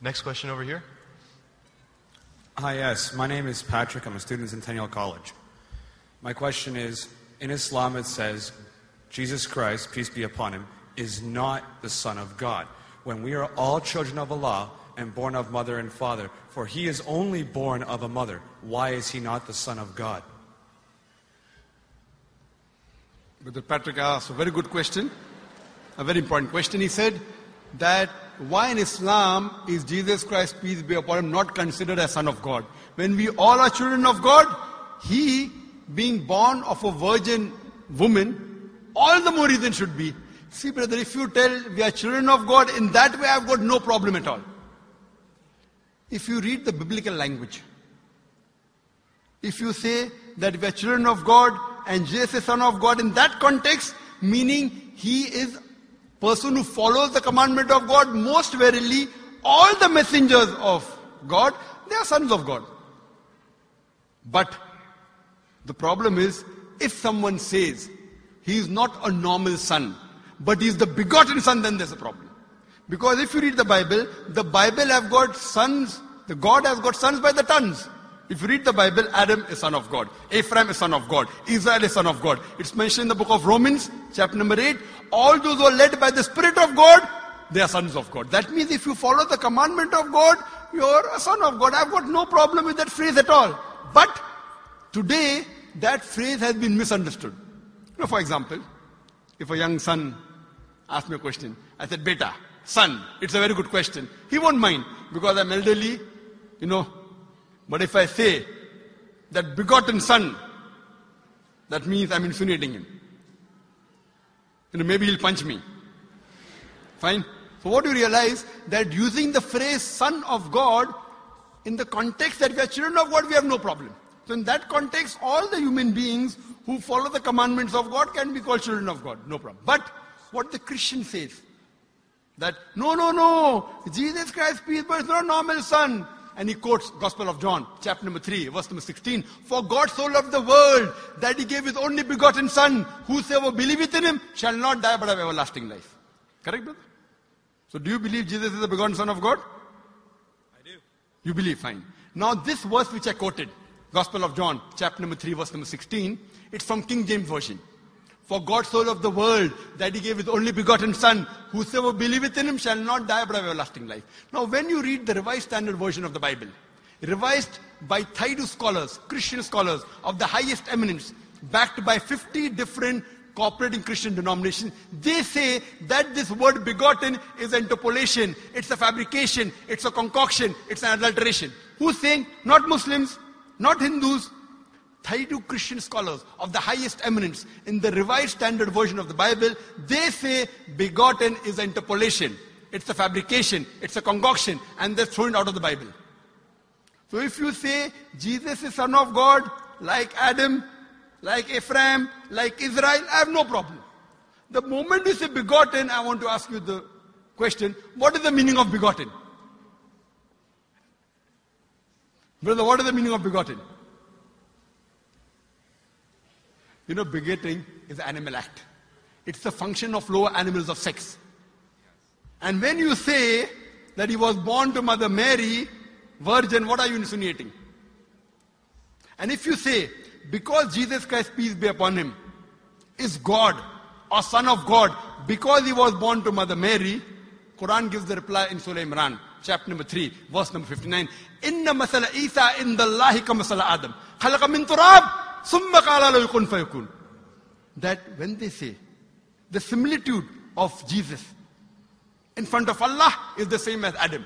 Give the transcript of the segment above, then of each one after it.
Next question over here. Hi, yes. My name is Patrick. I'm a student at Centennial College. My question is, in Islam it says, Jesus Christ, peace be upon him, is not the Son of God. When we are all children of Allah and born of mother and father, for he is only born of a mother, why is he not the Son of God? Brother Patrick asked a very good question, a very important question. He said that why in Islam is Jesus Christ, peace be upon him, not considered as Son of God? When we all are children of God, he being born of a virgin woman, all the more reason should be. See brother, if you tell we are children of God, in that way I've got no problem at all. If you read the biblical language, if you say that we are children of God and Jesus is Son of God, in that context, meaning he is person who follows the commandment of God, most verily, all the messengers of God, they are sons of God. But the problem is, if someone says he is not a normal son, but he is the begotten son, then there's a problem. Because if you read the Bible have got sons, the God has got sons by the tons. If you read the Bible, Adam is son of God. Ephraim is son of God. Israel is son of God. It's mentioned in the book of Romans, chapter number 8. All those who are led by the Spirit of God, they are sons of God. That means if you follow the commandment of God, you're a son of God. I've got no problem with that phrase at all. But today, that phrase has been misunderstood. You know, for example, if a young son asks me a question, I said, Beta, son, it's a very good question. He won't mind because I'm elderly, you know. But if I say that begotten son, that means I'm insinuating him. You know, maybe he'll punch me. Fine. So what do you realize? That using the phrase son of God, in the context that we are children of God, we have no problem. So in that context, all the human beings who follow the commandments of God can be called children of God. No problem. But what the Christian says, that no, Jesus Christ, peace, but it's not a normal son. And he quotes Gospel of John, chapter number 3, verse number 16. For God so loved the world that he gave his only begotten son. Whosoever believeth in him shall not die but have everlasting life. Correct, brother? So do you believe Jesus is the begotten son of God? I do. You believe, fine. Now this verse which I quoted, Gospel of John, chapter number 3, verse number 16, it's from King James Version. For God so loved the world that he gave his only begotten son. Whosoever believeth in him shall not die but have everlasting life. Now when you read the Revised Standard Version of the Bible, revised by Thaidu scholars, Christian scholars of the highest eminence, backed by 50 different cooperating Christian denominations, they say that this word begotten is an interpolation, it's a fabrication, it's a concoction, it's an adulteration. Who's saying? Not Muslims, not Hindus. Thaidu Christian scholars of the highest eminence in the Revised Standard Version of the Bible, they say begotten is an interpolation. It's a fabrication, it's a concoction, and they're thrown out of the Bible. So if you say Jesus is Son of God, like Adam, like Ephraim, like Israel, I have no problem. The moment you say begotten, I want to ask you the question, what is the meaning of begotten? Brother, what is the meaning of begotten? You know, begetting is an animal act. It's the function of lower animals of sex. And when you say that he was born to Mother Mary, virgin, what are you insinuating? And if you say, because Jesus Christ, peace be upon him, is God or Son of God, because he was born to Mother Mary, Quran gives the reply in Surah Imran, chapter number 3, verse number 59. Inna masala Isa indallahi ka masala Adam. Khalaqa min turab. That when they say the similitude of Jesus in front of Allah is the same as Adam.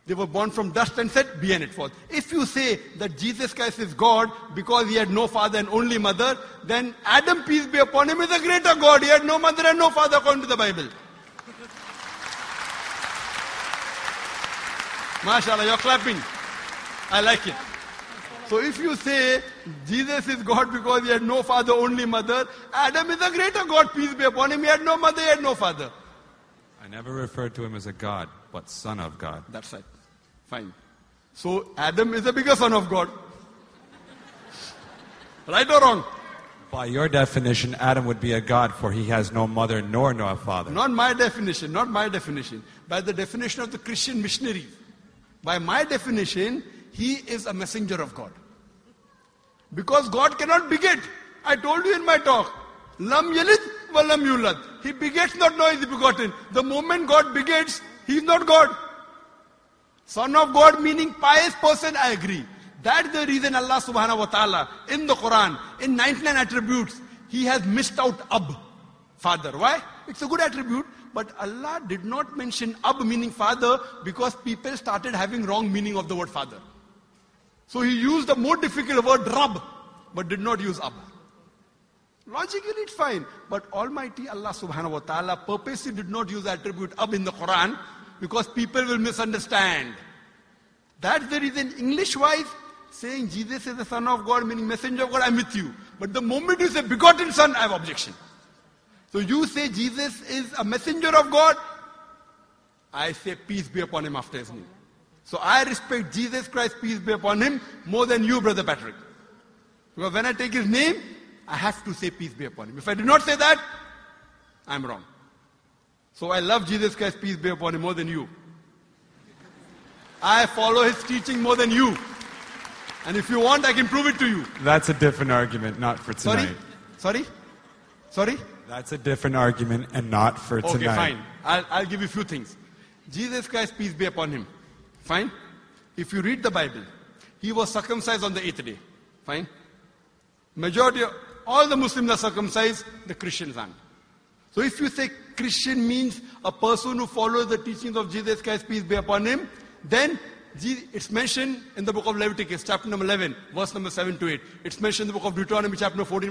They were born from dust and said, be and it was. If you say that Jesus Christ is God because he had no father and only mother, then Adam, peace be upon him, is a greater God. He had no mother and no father according to the Bible. MashaAllah, you're clapping. I like it. So if you say Jesus is God because he had no father, only mother, Adam is a greater God, peace be upon him. He had no mother, he had no father. I never referred to him as a God, but Son of God. That's right. Fine. So Adam is a bigger son of God. Right or wrong? By your definition, Adam would be a god, for he has no mother nor no father. Not my definition, not my definition. By the definition of the Christian missionary. By my definition, he is a messenger of God. Because God cannot beget. I told you in my talk. Lam yalid wa lam yulad. He begets not, nor is he begotten. The moment God begets, he is not God. Son of God meaning pious person, I agree. That's the reason Allah subhanahu wa ta'ala in the Quran, in 99 attributes, he has missed out Ab, father. Why? It's a good attribute, but Allah did not mention Ab meaning father because people started having wrong meaning of the word father. So he used the more difficult word Rab, but did not use Ab. Logically it's fine, but Almighty Allah subhanahu wa ta'ala purposely did not use the attribute Ab in the Quran because people will misunderstand. That's the reason English-wise, saying Jesus is the Son of God, meaning messenger of God, I'm with you. But the moment you say begotten Son, I have objection. So you say Jesus is a messenger of God, I say peace be upon him after his name. So I respect Jesus Christ, peace be upon him, more than you, Brother Patrick. Because when I take his name, I have to say peace be upon him. If I do not say that, I'm wrong. So I love Jesus Christ, peace be upon him, more than you. I follow his teaching more than you. And if you want, I can prove it to you. That's a different argument, not for tonight. Sorry? That's a different argument and not for tonight. Okay, fine. I'll give you a few things. Jesus Christ, peace be upon him. Fine? If you read the Bible, he was circumcised on the 8th day. Fine? Majority of all the Muslims are circumcised, the Christians aren't. So if you say Christian means a person who follows the teachings of Jesus Christ, peace be upon him, then it's mentioned in the book of Leviticus, chapter number 11, verse number 7 to 8. It's mentioned in the book of Deuteronomy, chapter number 14,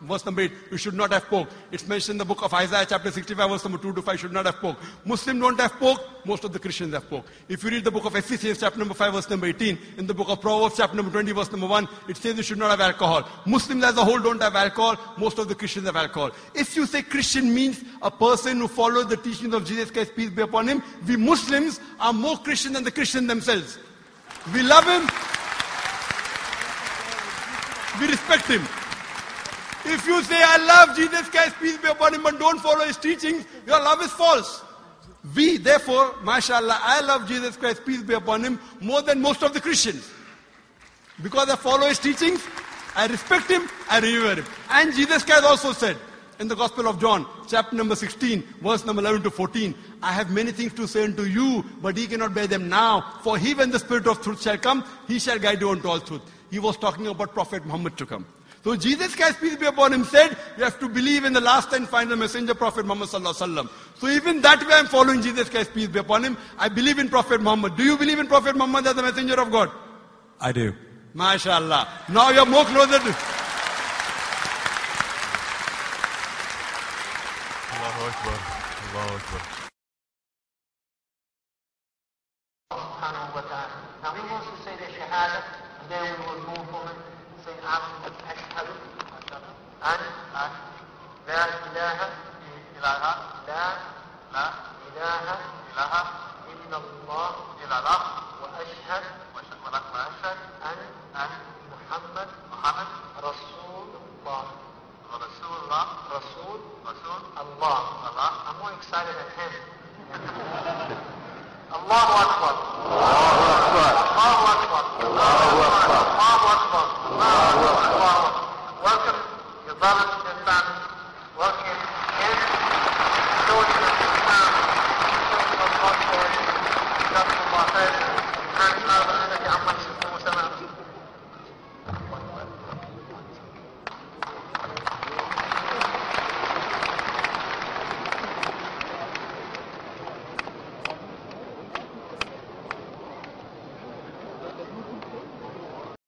verse number 8. You should not have pork. It's mentioned in the book of Isaiah, chapter 65, verse number 2 to 5. Should not have pork. Muslims don't have pork. Most of the Christians have pork. If you read the book of Ephesians, chapter number 5, verse number 18, in the book of Proverbs, chapter number 20, verse number 1, it says you should not have alcohol. Muslims as a whole don't have alcohol. Most of the Christians have alcohol. If you say Christian means a person who follows the teachings of Jesus Christ, peace be upon him, we Muslims are more Christian than the Christians themselves. We love him. We respect him. If you say, I love Jesus Christ, peace be upon him, but don't follow his teachings, your love is false. We, therefore, mashallah, I love Jesus Christ, peace be upon him, more than most of the Christians. Because I follow his teachings, I respect him, I revere him. And Jesus Christ also said, in the Gospel of John, chapter number 16, verse number 11 to 14, I have many things to say unto you, but ye cannot bear them now. For he, when the Spirit of truth shall come, he shall guide you unto all truth. He was talking about Prophet Muhammad to come. So Jesus Christ, peace be upon him, said, you have to believe in the last and final messenger, Prophet Muhammad sallallahu alaihi wasallam. So even that way I'm following Jesus Christ, peace be upon him. I believe in Prophet Muhammad. Do you believe in Prophet Muhammad as the messenger of God? I do. MashaAllah. Now you're more closer to... Allahu Akbar. Allahu Akbar. Now he wants to say the Shahada, and then we will move on and say Ashhadu an la ilaha illallah wa ashhad an Muhammad Rasul Allah. I'm more excited than him. Allahu Akbar. Allahu Akbar. Allahu Akbar. Allahu Akbar. Allahu Akbar. Welcome your brothers and families. Welcome in. Showing us Islam. Showing us God for it. Just for my head.